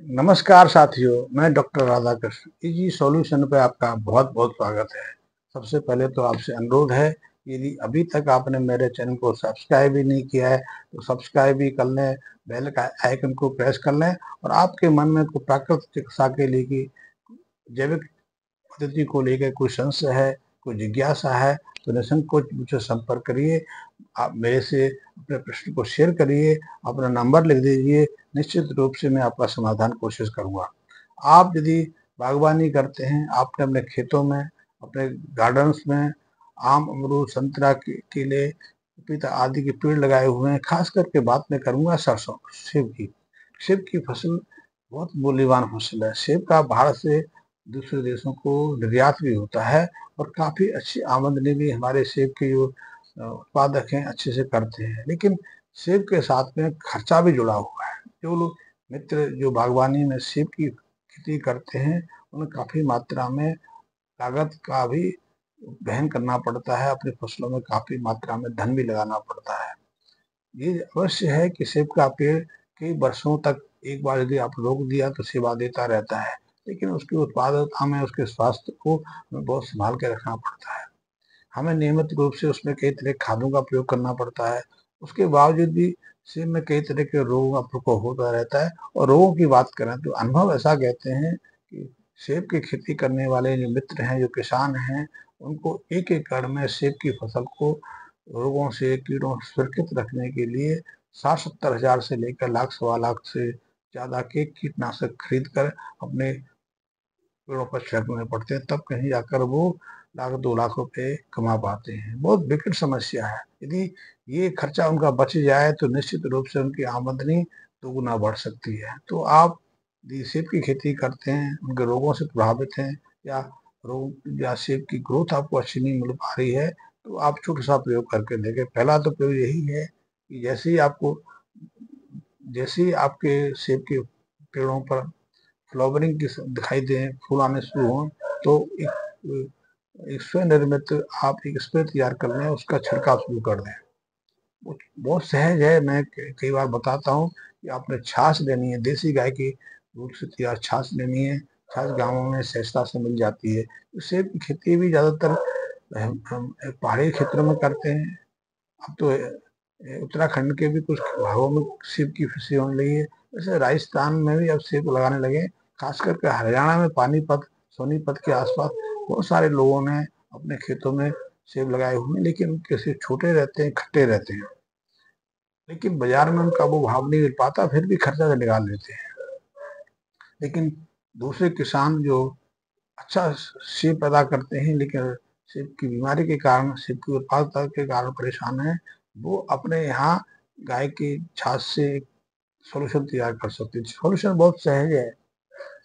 नमस्कार साथियों, मैं डॉक्टर राधाकृष्ण। इजी सॉल्यूशन पे आपका बहुत बहुत स्वागत है। सबसे पहले तो आपसे अनुरोध है, यदि अभी तक आपने मेरे चैनल को सब्सक्राइब भी नहीं किया है तो सब्सक्राइब भी कर लें, बेल का आइकन को प्रेस कर लें और आपके मन में कोई प्राकृतिक चिकित्सा के लिए की जैविक पद्धति को लेकर कोई संशय है, कोई जिज्ञासा है तो निसंकोच मुझसे संपर्क करिए। आप मेरे से अपने प्रश्न को शेयर करिए, अपना नंबर लिख दीजिए। निश्चित रूप से मैं आपका समाधान कोशिश करूँगा। आप यदि बागवानी करते हैं, आपने अपने खेतों में, अपने गार्डन्स में आम, अमरूद, संतरा, केले, पपीता आदि के पेड़ लगाए हुए हैं, खास करके बात मैं करूँगा सरसों, सेब की। सेब की फसल बहुत मूल्यवान फसल है। सेब का भारत से दूसरे देशों को निर्यात भी होता है और काफ़ी अच्छी आमदनी भी हमारे सेब के जो उत्पादक हैं अच्छे से करते हैं। लेकिन सेब के साथ में खर्चा भी जुड़ा हुआ है। जो लोग मित्र जो बागवानी में सेब की खेती करते हैं, उन्हें काफ़ी मात्रा में लागत का भी वहन करना पड़ता है, अपनी फसलों में काफ़ी मात्रा में धन भी लगाना पड़ता है। ये अवश्य है कि सेब का पेड़ कई वर्षों तक एक बार यदि आप रोक दिया तो सेवा देता रहता है, लेकिन उसकी उत्पादकता में, उसके स्वास्थ्य को हमें बहुत संभाल के रखना पड़ता है। हमें नियमित रूप से उसमें कई तरह के खादों का प्रयोग करना पड़ता है। उसके बावजूद भी सेब में कई तरह के रोगों का प्रकोप होता रहता है। और रोगों की बात करें तो अनुभव ऐसा कहते हैं कि सेब की खेती करने वाले जो मित्र हैं, जो किसान हैं, उनको एक एकड़ में सेब की फसल को रोगों से, कीड़ों से सुरक्षित रखने के लिए 60-70 हज़ार से लेकर लाख, सवा लाख से ज़्यादा के कीटनाशक खरीद कर अपने पेड़ों पर छिड़कने पड़ते हैं, तब कहीं जाकर वो लाख, 2 लाख रुपए कमा पाते हैं। बहुत विकट समस्या है। यदि ये खर्चा उनका बच जाए तो निश्चित रूप से उनकी आमदनी दोगुना बढ़ सकती है। तो आप यदि सेब की खेती करते हैं, उनके रोगों से प्रभावित हैं या रोग या सेब की ग्रोथ आपको अच्छी नहीं मिल पा रही है, तो आप छोटा-सा प्रयोग करके देखें। पहला तो प्रयोग यही है कि जैसे ही आपके सेब के पेड़ों पर फ्लावरिंग की दिखाई दें, फूल आने शुरू हों, तो एक स्वनिर्मित आप एक स्प्रे तैयार कर लें, उसका छिड़काव शुरू कर दें। वो बहुत सहज है। मैं कई बार बताता हूँ कि आपने छाछ लेनी है, देसी गाय की दूध से तैयार छाछ लेनी है। छाछ गाँवों में सहजता से मिल जाती है। सेब की खेती भी ज़्यादातर हम पहाड़ी क्षेत्रों में करते हैं। अब तो उत्तराखंड के भी कुछ भागों में सेब की फसल होने लगी है। वैसे राजस्थान में भी अब सेब लगाने लगे, खास करके हरियाणा में पानीपत, सोनीपत के आसपास बहुत सारे लोगों ने अपने खेतों में सेब लगाए हुए हैं, लेकिन उनके सेब छोटे रहते हैं, खट्टे रहते हैं। लेकिन बाजार में उनका वो भाव नहीं मिल पाता, फिर भी खर्चा से निकाल लेते हैं। लेकिन दूसरे किसान जो अच्छा सेब पैदा करते हैं, लेकिन सेब की बीमारी के कारण, सेब की उत्पादकता के कारण परेशान हैं, वो अपने यहाँ गाय की छाछ से सॉल्यूशन तैयार कर सकते हैं। सॉल्यूशन बहुत सहज है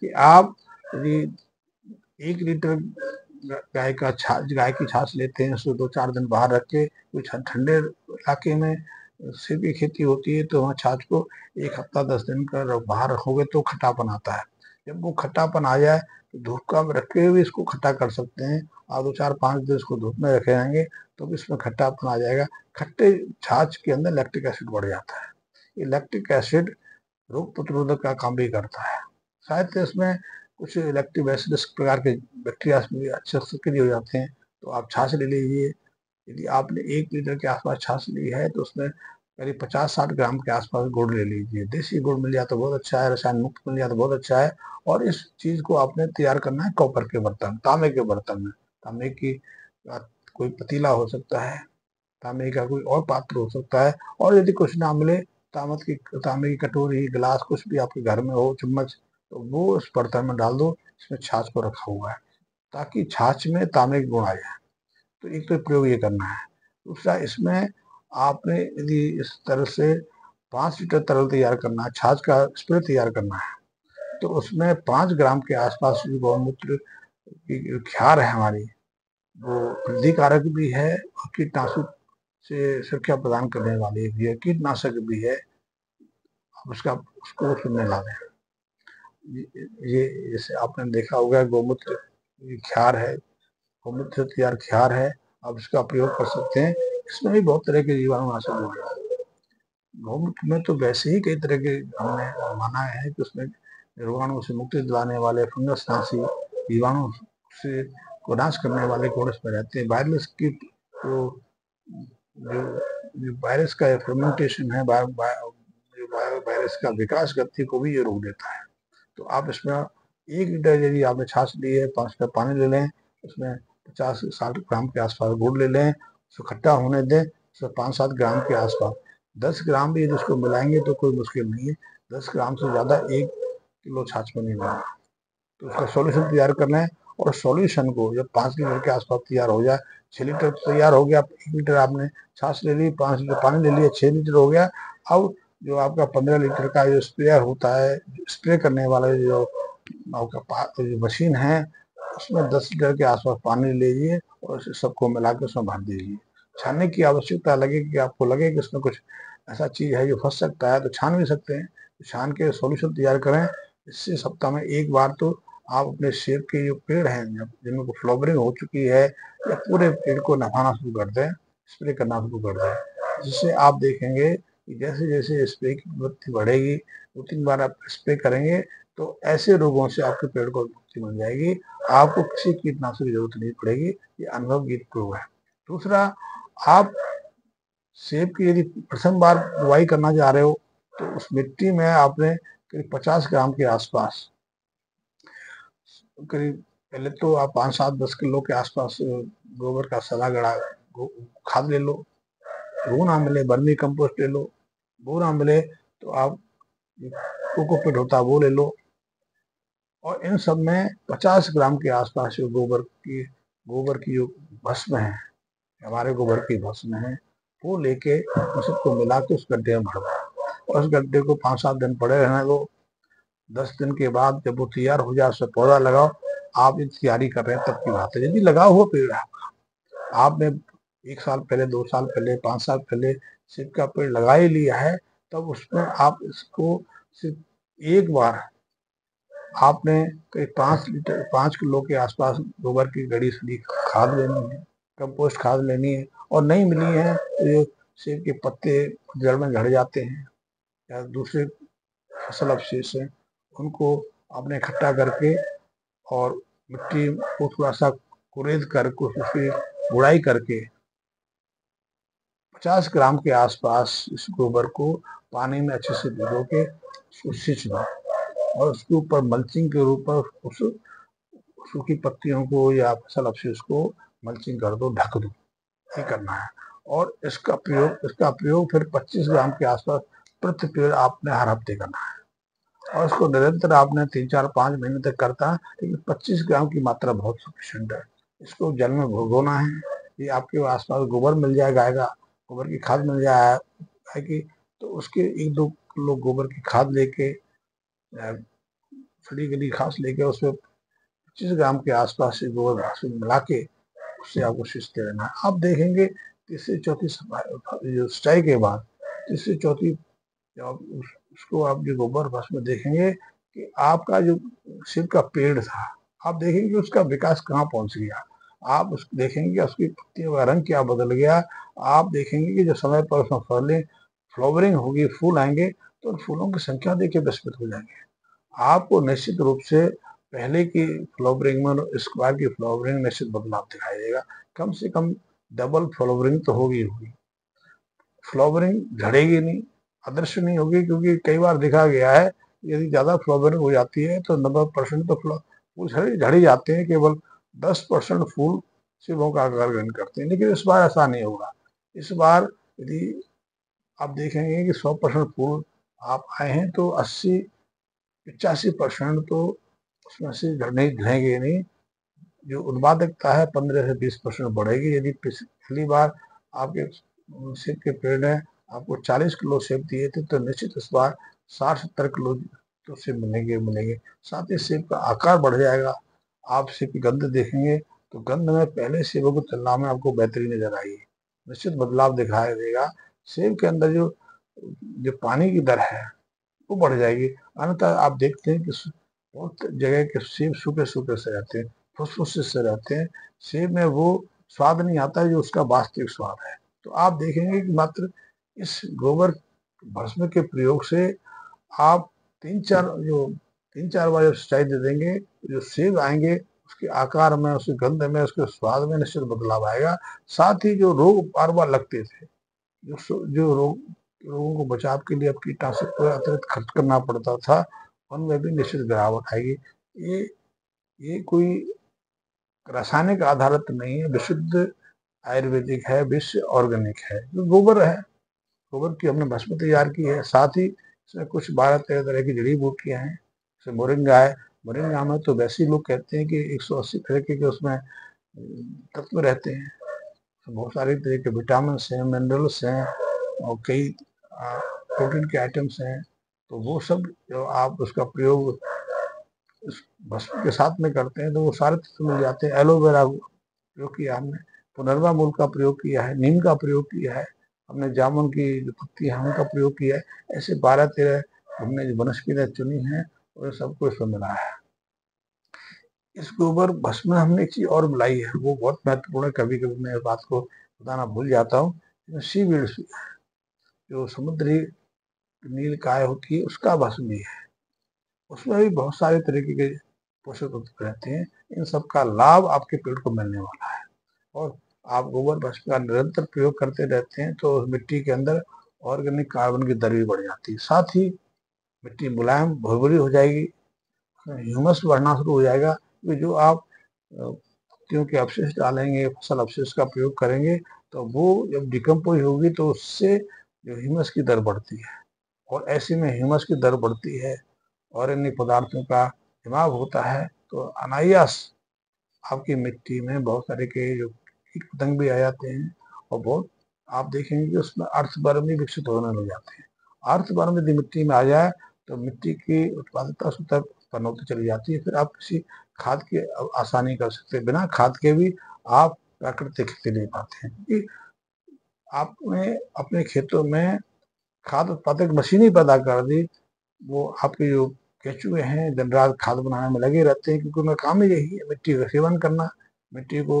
कि आप यदि 1 लीटर गाय की छाछ लेते हैं, उसको 2-4 दिन बाहर रख के कुछ ठंडे इलाके में सेब की खेती होती है, तो वहाँ छाछ को 1 हफ्ता 10 दिन का बाहर रखोगे तो खट्टापन आता है। जब वो खट्टापन आ जाए तो धूप का में रखे हुए इसको खट्टा कर सकते हैं। और 2-4-5 दिन इसको धूप में रखे रहेंगे तो भी इसमें खट्टापन आ जाएगा। खट्टे छाछ के अंदर लैक्टिक एसिड बढ़ जाता है। ये लैक्टिक एसिड रोग प्रतिरोधक का काम भी करता है। शायद इसमें कुछ लैक्टोबैसिलस प्रकार के बैक्टीरिया भी अच्छे सक्रिय हो जाते हैं। तो आप छाछ ले लीजिए। यदि आपने 1 लीटर के आसपास छाछ ली है तो उसमें करीब 50-60 ग्राम के आसपास गुड़ ले लीजिए। देसी गुड़ मिल जाए तो बहुत अच्छा है, रसायन मुक्त मिल जाए तो बहुत अच्छा है। और इस चीज़ को आपने तैयार करना है कॉपर के बर्तन, तांबे के बर्तन में। तांबे की कोई पतीला हो सकता है, तांबे का कोई और पात्र हो सकता है। और यदि कुछ ना मिले, तांबे की कटोरी, गिलास कुछ भी आपके घर में हो, चम्मच, तो वो उस बर्तन में डाल दो, इसमें छाछ को रखा हुआ है, ताकि छाछ में तांबे के गुण आ जाए। तो एक तो प्रयोग ये करना है। दूसरा, इसमें आपने यदि इस तरह से 5 लीटर तरल तैयार करना है, छाछ का स्प्रे तैयार करना है, तो उसमें 5 ग्राम के आसपास जो गौमूत्र की क्षार है हमारी, वो वृद्धि कारक भी है और कीटनाशक से सुरक्षा प्रदान करने वाली भी है, कीटनाशक भी है। आप उसको उसमें मिला दें। ये जैसे आपने देखा होगा, गौमूत्र क्षार है, गौमूत्र तैयार क्षार है, आप इसका प्रयोग कर सकते हैं। इसमें भी बहुत तरह के जीवाणुनाशक होते हैं। गौमूत्र में तो वैसे ही कई तरह के हमने माना है कि उसमें रोगाणु से मुक्ति दिलाने वाले, फंगस नाशी, जीवाणु से को नाश करने वाले गुण इसमें रहते हैं। वायरस की तो जो वायरस का फर्मेंटेशन है, जो वायरस का विकास गति को भी ये रोक देता है। तो आप इसमें 1 लीटर यदि आपने छाछ ली है, 5 लीटर पानी ले लें, उसमें 50 से 60 ग्राम के आसपास गुड़ ले लें, उसको खट्टा होने दें, उसमें 5-7 ग्राम के आसपास 10 ग्राम भी यदि उसको मिलाएंगे तो कोई मुश्किल नहीं है। 10 ग्राम से ज़्यादा 1 किलो छाछ में नहीं मिलेगा। तो उसका सॉल्यूशन तैयार कर लें, और सॉल्यूशन को जब 5 लीटर के आसपास तैयार हो जाए, 6 लीटर तैयार हो गया, 1 लीटर आपने छाछ ले ली, 5 लीटर पानी ले लिया, 6 लीटर हो गया। अब जो आपका 15 लीटर का जो स्प्रेयर होता है, स्प्रे करने वाला जो आपका जो मशीन है, उसमें 10 लीटर के आसपास पानी ले लीजिए और इसे सबको मिला के उसमें भर दीजिए। छानने की आवश्यकता लगे कि आपको लगे कि इसमें कुछ ऐसा चीज है जो फंस सकता है, तो छान भी सकते हैं। छान के सॉल्यूशन तैयार करें। इससे सप्ताह में 1 बार तो आप अपने सेब के जो पेड़ हैं, जिनमें फ्लावरिंग हो चुकी है, या पूरे पेड़ को नहाना शुरू कर दें, स्प्रे करना शुरू कर दें। जिससे आप देखेंगे कि जैसे जैसे स्प्रे की प्रवृत्ति बढ़ेगी, 2-3 बार आप स्प्रे करेंगे, तो ऐसे रोगों से आपके पेड़ को मुक्ति मिल जाएगी। आपको किसी कीटनाशक की जरूरत नहीं पड़ेगी। ये अनुभवगत प्रूव है। दूसरा, आप सेब की यदि प्रथम बार बुआई करना चाह रहे हो, तो उस मिट्टी में आपने करीब 50 ग्राम के आसपास, करीब पहले तो आप 5-7-10 किलो के आसपास गोबर का सड़ा गड़ा खाद ले लो। वो ना मिले, वर्मी कंपोस्ट ले लो। वो ना मिले तो आप कोकोपीट होता है वो ले लो। और इन सब में 50 ग्राम के आसपास जो गोबर की जो भस्म है, हमारे गोबर की भस्म है, वो लेके उन सबको मिला के उस गड्ढे में भर दो, और उस गड्ढे को 5-7 दिन पड़े रहने दो। 10 दिन के बाद जब वो तैयार हो जाए, उससे पौधा लगाओ। आप ये तैयारी कर रहे हैं तब की बात है। यदि लगा हुआ पेड़ है, आपने 1 साल पहले, 2 साल पहले, 5 साल पहले सेब का पेड़ लगा ही लिया है, तब उसमें आप इसको सिर्फ एक बार आपने करीब 5 किलो के आसपास गोबर की गड़ी सड़ी खाद लेनी है, कंपोस्ट खाद लेनी है। और नहीं मिली है तो ये सेब के पत्ते जड़ में झड़ जाते हैं, या दूसरे फसल अवशेष हैं, उनको आपने इकट्ठा करके और मिट्टी को थोड़ा सा कुरेद कर उसकी गुड़ाई करके 50 ग्राम के आसपास इस गोबर को पानी में अच्छे से भिगो के उसको सींच दो, और उसके ऊपर मल्चिंग के रूप में उस सूखी पत्तियों को या फसल अवशेष को मल्चिंग कर दो, ढक दो। ये करना है। और इसका प्रयोग फिर 25 ग्राम के आसपास प्रति पेड़ आपने हर हफ्ते करना है, और इसको निरंतर आपने 3-4-5 महीने तक करता है। लेकिन 25 ग्राम की मात्रा बहुत सफिशियंट है। इसको जल में भिगोना है। ये आपके आसपास गोबर मिल जाए गाय का, गोबर की खाद मिल जाए गाय की, तो उसके 1-2 किलो गोबर की खाद लेके, सड़ी गली घास लेके, उसमें 25 ग्राम के आसपास से गोबर घास में मिला के उससे आपको सींचते रहना है। आप देखेंगे तीसरी चौथी जो सिंचाई के बाद, तीसरी चौथी उसको आप जो गोबर घास में देखेंगे कि आपका जो सेब का पेड़ था, आप देखेंगे उसका विकास कहाँ पहुंच गया। आप उस देखेंगे उसकी पत्तियों का रंग क्या बदल गया। आप देखेंगे कि जो समय पर उसमें फलें फ्लावरिंग होगी, फूल आएंगे, तो उन फूलों की संख्या देख के विस्मित हो जाएंगे। आपको निश्चित रूप से पहले की फ्लावरिंग में और इस बार की फ्लावरिंग निश्चित बदलाव दिखाई देगा। कम से कम डबल फ्लावरिंग तो होगी होगी। फ्लावरिंग झड़ेगी नहीं, अदृश्य नहीं होगी, क्योंकि कई बार देखा गया है यदि ज्यादा फ्लावरिंग हो जाती है तो 90% तो फूल झड़ ही जाते हैं। केवल 10% फूल शिवों का आकार ग्रहण करते हैं। लेकिन इस बार ऐसा नहीं होगा। इस बार यदि आप देखेंगे कि 100% फूल आप आए हैं, तो 80-85% तो उसमें से झड़ेंगे नहीं। जो उत्पादकता है 15 से 20% बढ़ेगी। यदि पिछली बार आपके सेब के पेड़ ने आपको 40 किलो सेब दिए थे, तो निश्चित इस बार 60-70 किलो तो सेब मिलेंगे। साथ ही सेब का आकार बढ़ जाएगा। आप सेब की गंध देखेंगे तो गंध में पहले सेबों की तुलना में आपको बेहतरी नजर आएगी, निश्चित बदलाव दिखाई देगा। सेब के अंदर जो जो पानी की दर है वो बढ़ जाएगी। अन्यथा आप देखते हैं कि बहुत जगह के सेब सूखे सूखे से रहते हैं, फुसफुस से रहते हैं। सेब में वो स्वाद नहीं आता है जो उसका वास्तविक स्वाद है। तो आप देखेंगे कि मात्र इस गोबर भस्म के प्रयोग से आप 3-4 बार जब सिंचाई दे देंगे, जो सेब आएंगे उसके आकार में, उसके गंध में, उसके स्वाद में निश्चित बदलाव आएगा। साथ ही जो रोग बार बार लगते थे, जो रोगों को बचाव के लिए अब कीटनाशक पर अतिरिक्त खर्च करना पड़ता था, उनमें भी निश्चित गिरावट आएगी। ये कोई रासायनिक आधारित नहीं है, विशुद्ध आयुर्वेदिक है, विश्व ऑर्गेनिक है। जो गोबर है, गोबर की हमने भस्म तैयार की है। साथ ही इसमें कुछ 12-13 तरह की जड़ी बूटियां हैं, जैसे मोरिंगा है। मोरिंगा में तो वैसे ही लोग कहते हैं कि 180 तरह के उसमें तत्व रहते हैं, तो बहुत सारे तरह के विटामिन हैं, मिनरल्स हैं और कई प्रोटीन के आइटम्स हैं। तो वो सब जो आप उसका प्रयोग इस भस्म के साथ में करते हैं तो वो सारे तत्व मिल जाते हैं। एलोवेरा प्रयोग किया हमने, पुनर्वा मूल का प्रयोग किया है, नीम का प्रयोग किया है, हमने जामुन की जो पत्ती है उनका प्रयोग किया है। ऐसे 12-13 हमने जो वनस्पतियां चुनी हैं और सबको इसमें मिला है। इस गोबर भस्म में हमने एक चीज और मिलाई है, वो बहुत महत्वपूर्ण है। कभी कभी मैं इस बात को बताना भूल जाता हूँ। सीवीड्स, जो समुद्री नील काय होती है, उसका भस्म भी है। उसमें भी बहुत सारे तरीके के पोषक तत्व रहते हैं। इन सब का लाभ आपके पेड़ को मिलने वाला है। और आप गोबर भस्म का निरंतर प्रयोग करते रहते हैं तो उस मिट्टी के अंदर ऑर्गेनिक कार्बन की दर भी बढ़ जाती है। साथ ही मिट्टी मुलायम भुरभुरी हो जाएगी, ह्यूमस बढ़ना शुरू हो जाएगा। कि जो आप पत्तियों के अवशेष डालेंगे, फसल अवशेष का प्रयोग करेंगे, तो वो जब डिकम्पोज होगी तो उससे जो ह्यूमस की दर बढ़ती है, और ऐसे में ह्यूमस की दर बढ़ती है और अन्य पदार्थों का जमाव होता है, तो अनायास आपकी मिट्टी में बहुत सारे के जो कीट पतंग भी आ जाते हैं। और बहुत आप देखेंगे कि उसमें अर्थवर्म भी विकसित होने लग जाते हैं। अर्थवर्म यदि मिट्टी में आ जाए तो मिट्टी की उत्पादकता स्वतः उत्पन्न होती चली जाती है। फिर आप किसी खाद की आसानी कर सकते हैं, बिना खाद के भी आप प्राकृतिक खेती ले पाते हैं। क्योंकि आपने अपने खेतों में खाद उत्पादक मशीन ही पैदा कर दी। वो आपके जो केंचुए हैं दिन रात खाद बनाने में लगे रहते हैं, क्योंकि उनका काम ही यही है, मिट्टी का सेवन करना, मिट्टी को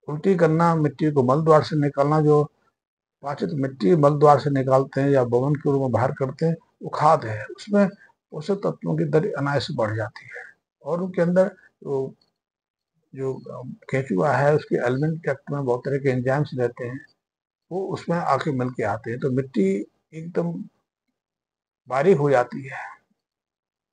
उल्टी करना, मिट्टी को मल द्वार से निकालना। जो पाचित मिट्टी मल द्वार से निकालते हैं या बवन के रूप में बाहर करते हैं, वो खाद है। उसमें पोषक तत्वों की दर अनायास बढ़ जाती है। और उनके अंदर जो केंचुआ है उसके एलिमेंट ट्रैक्ट में बहुत तरह के एंजाइम्स रहते हैं, वो उसमें आके मिल के आते हैं, तो मिट्टी एकदम बारीक हो जाती है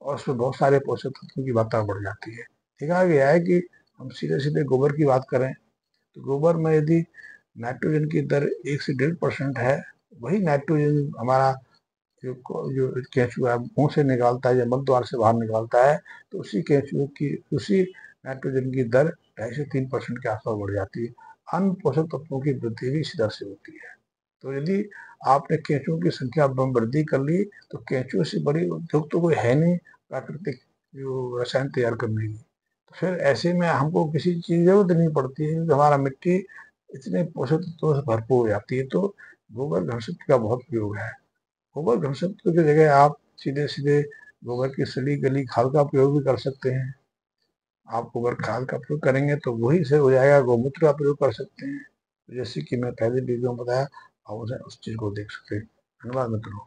और उसमें बहुत सारे पोषक तत्वों की मात्रा बढ़ जाती है। देखा गया है कि हम सीधे सीधे गोबर की बात करें तो गोबर में यदि नाइट्रोजन की दर 1 से 1.5% है, वही नाइट्रोजन हमारा जो जो केंचुआ मुंह से निकालता है या मल द्वार से बाहर निकालता है, तो उसी केंचुए की उसी नाइट्रोजन की दर 2.5 से 3% के आसपास बढ़ जाती है। अन्य पोषक तत्वों की वृद्धि भी इसी दर से होती है। तो यदि आपने केंचुओं की संख्या में वृद्धि कर ली तो केंचुओं से बड़ी उद्योग तो कोई है नहीं प्राकृतिक जो रसायन तैयार करने की। तो फिर ऐसे में हमको किसी चीज की जरूरत नहीं पड़ती है, क्योंकि हमारा मिट्टी इतने पोषक तत्वों से भरपूर हो जाती है। तो गोबर घनशक्ति का बहुत प्रयोग है। गोबर घनशक्ति की जगह आप सीधे सीधे गोबर की सड़ी गली खाद का प्रयोग भी कर सकते हैं। आप गोबर खाद का प्रयोग करेंगे तो वही से हो जाएगा। गौमूत्र का प्रयोग कर सकते हैं, जैसे कि मैं पहले वीडियो में बताया, आप उस चीज को देख सकते हैं। धन्यवाद मित्रों।